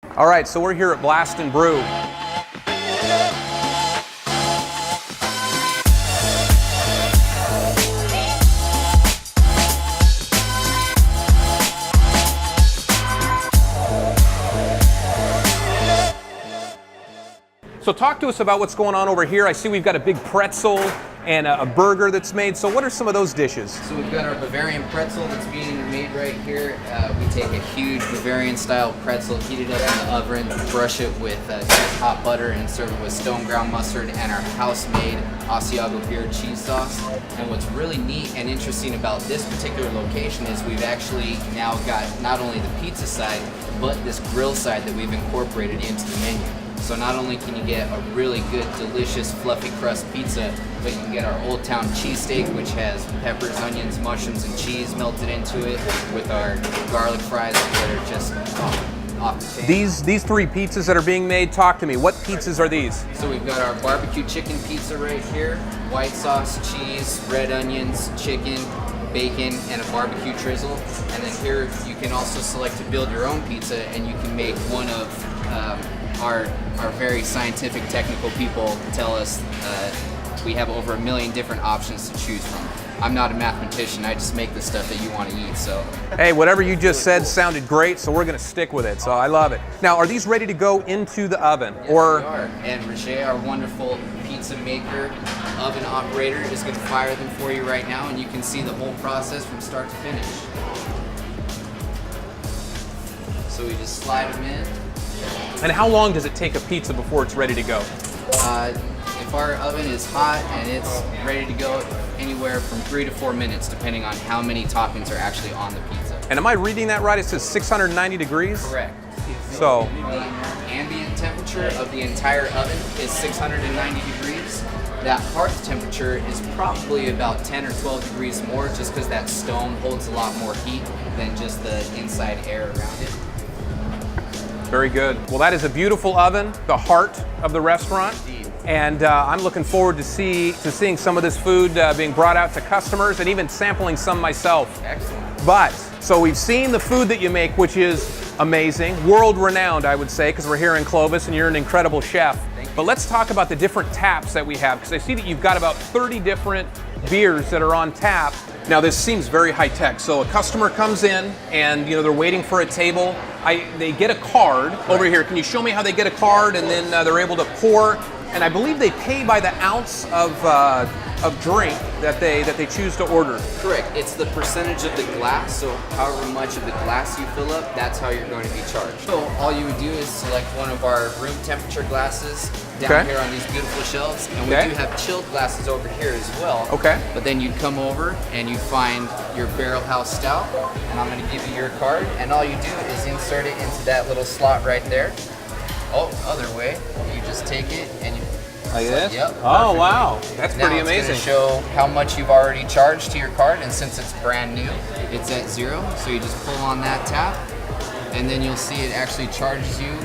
All right, so we're here at Blast and Brew. So talk to us about what's going on over here. I see we've got a big pretzel and a burger that's made. So what are some of those dishes? So we've got our Bavarian pretzel that's being made right here. We take a huge Bavarian style pretzel, heat it up in the oven, brush it with hot butter and serve it with stone ground mustard and our house-made Asiago beer cheese sauce. And what's really neat and interesting about this particular location is we've actually now got not only the pizza side, but this grill side that we've incorporated into the menu. So not only can you get a really good, delicious, fluffy crust pizza, but you can get our Old Town cheesesteak, which has peppers, onions, mushrooms, and cheese melted into it, with our garlic fries that are just off the chain. These three pizzas that are being made, talk to me. What pizzas are these? So we've got our barbecue chicken pizza right here, white sauce, cheese, red onions, chicken, bacon, and a barbecue drizzle. And then here you can also select to build your own pizza, and you can make one of our very scientific, technical people tell us we have over 1 million different options to choose from. I'm not a mathematician, I just make the stuff that you want to eat, so. Hey, whatever you just said sounded great, so we're gonna stick with it, so I love it. Now, are these ready to go into the oven? Yes, or? They are. And Roger, our wonderful pizza maker, oven operator, is gonna fire them for you right now, and you can see the whole process from start to finish. So we just slide them in. And how long does it take a pizza before it's ready to go? If our oven is hot and it's ready to go, anywhere from 3 to 4 minutes, depending on how many toppings are actually on the pizza. And am I reading that right? It says 690 degrees? Correct. So the ambient temperature of the entire oven is 690 degrees. That hearth temperature is probably about 10 or 12 degrees more, just because that stone holds a lot more heat than just the inside air around it. very good. Well, that is a beautiful oven, the heart of the restaurant. Indeed. And I'm looking forward to seeing some of this food being brought out to customers and even sampling some myself. Excellent. But, so we've seen the food that you make, which is amazing, world-renowned, I would say, because we're here in Clovis and you're an incredible chef. Thank you. But let's talk about the different taps that we have, because I see that you've got about 30 different beers that are on tap. Now this seems very high-tech. So a customer comes in and they're waiting for a table. They get a card over here. Can you show me how they get a card and then they're able to pour? And I believe they pay by the ounce of drink that they choose to order. Correct. It's the percentage of the glass, so however much of the glass you fill up, that's how you're going to be charged. So all you would do is select one of our room temperature glasses down here on these beautiful shelves, and we do have chilled glasses over here as well. Okay. But then you come over and you find your Barrel House Stout, and I'm going to give you your card, and all you do is insert it into that little slot right there. Oh, other way. You just take it and you... Like this? Yep. Oh, wow. That's Now pretty it's amazing. going to show how much you've already charged to your card, and since it's brand new, it's at 0. So you just pull on that tap, and then you'll see it actually charges you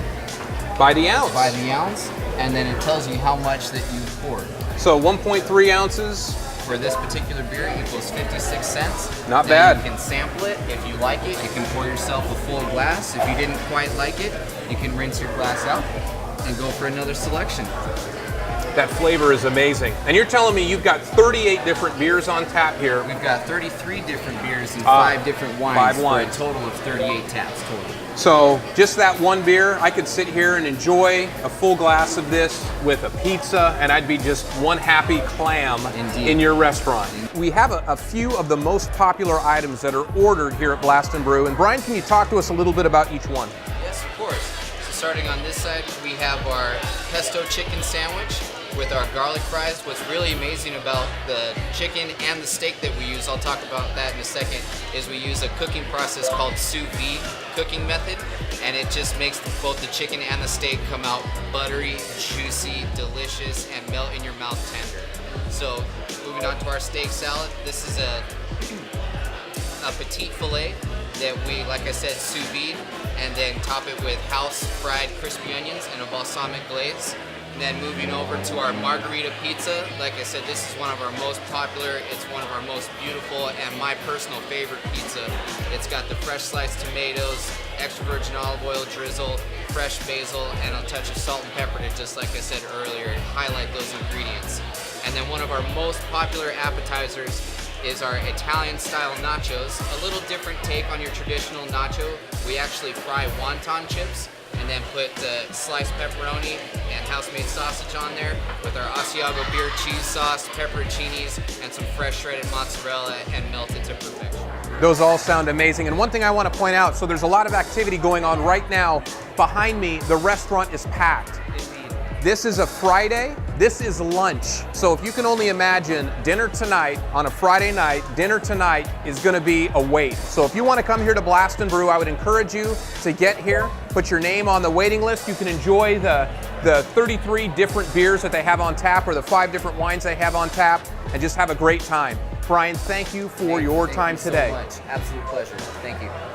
By the ounce. by the ounce, and then it tells you how much that you've poured. So 1.3 ounces. For this particular beer equals 56 cents. Not Then bad. You can sample it. If you like it, you can pour yourself a full glass. If you didn't quite like it, you can rinse your glass out and go for another selection. That flavor is amazing. And you're telling me you've got 38 different beers on tap here. We've got 33 different beers and 5 different wines, 5 wines. for a total of 38 taps total. So just that one beer, I could sit here and enjoy a full glass of this with a pizza, and I'd be just one happy clam Indeed. in your restaurant. We have a few of the most popular items that are ordered here at Blast and Brew. And Brian, can you talk to us a little bit about each one? Yes, of course. So starting on this side, we have our pesto chicken sandwich with our garlic fries. What's really amazing about the chicken and the steak that we use, I'll talk about that in a second, is we use a cooking process called sous vide cooking method, and it just makes both the chicken and the steak come out buttery, juicy, delicious, and melt in your mouth tender. So moving on to our steak salad, this is a petite filet that we, like I said, sous vide, and then top it with house fried crispy onions and a balsamic glaze. And then moving over to our margarita pizza, like I said, this is one of our most popular, it's one of our most beautiful, and my personal favorite pizza. It's got the fresh sliced tomatoes, extra virgin olive oil drizzle, fresh basil and a touch of salt and pepper to, just like I said earlier, highlight those ingredients. And then one of our most popular appetizers is our Italian-style nachos. A little different take on your traditional nacho. We actually fry wonton chips and then put sliced pepperoni and house-made sausage on there with our Asiago beer cheese sauce, pepperoncinis, and some fresh shredded mozzarella, and melt it to perfection. Those all sound amazing. And one thing I want to point out, so there's a lot of activity going on right now. Behind me, the restaurant is packed. Indeed. This is a Friday. This is lunch. So if you can only imagine, dinner tonight on a Friday night, dinner tonight is going to be a wait. So if you want to come here to Blast and Brew, I would encourage you to get here, put your name on the waiting list. You can enjoy the 33 different beers that they have on tap, or the 5 different wines they have on tap, and just have a great time. Brian, thank you for your time today. Thank you so much. Absolute pleasure. Thank you.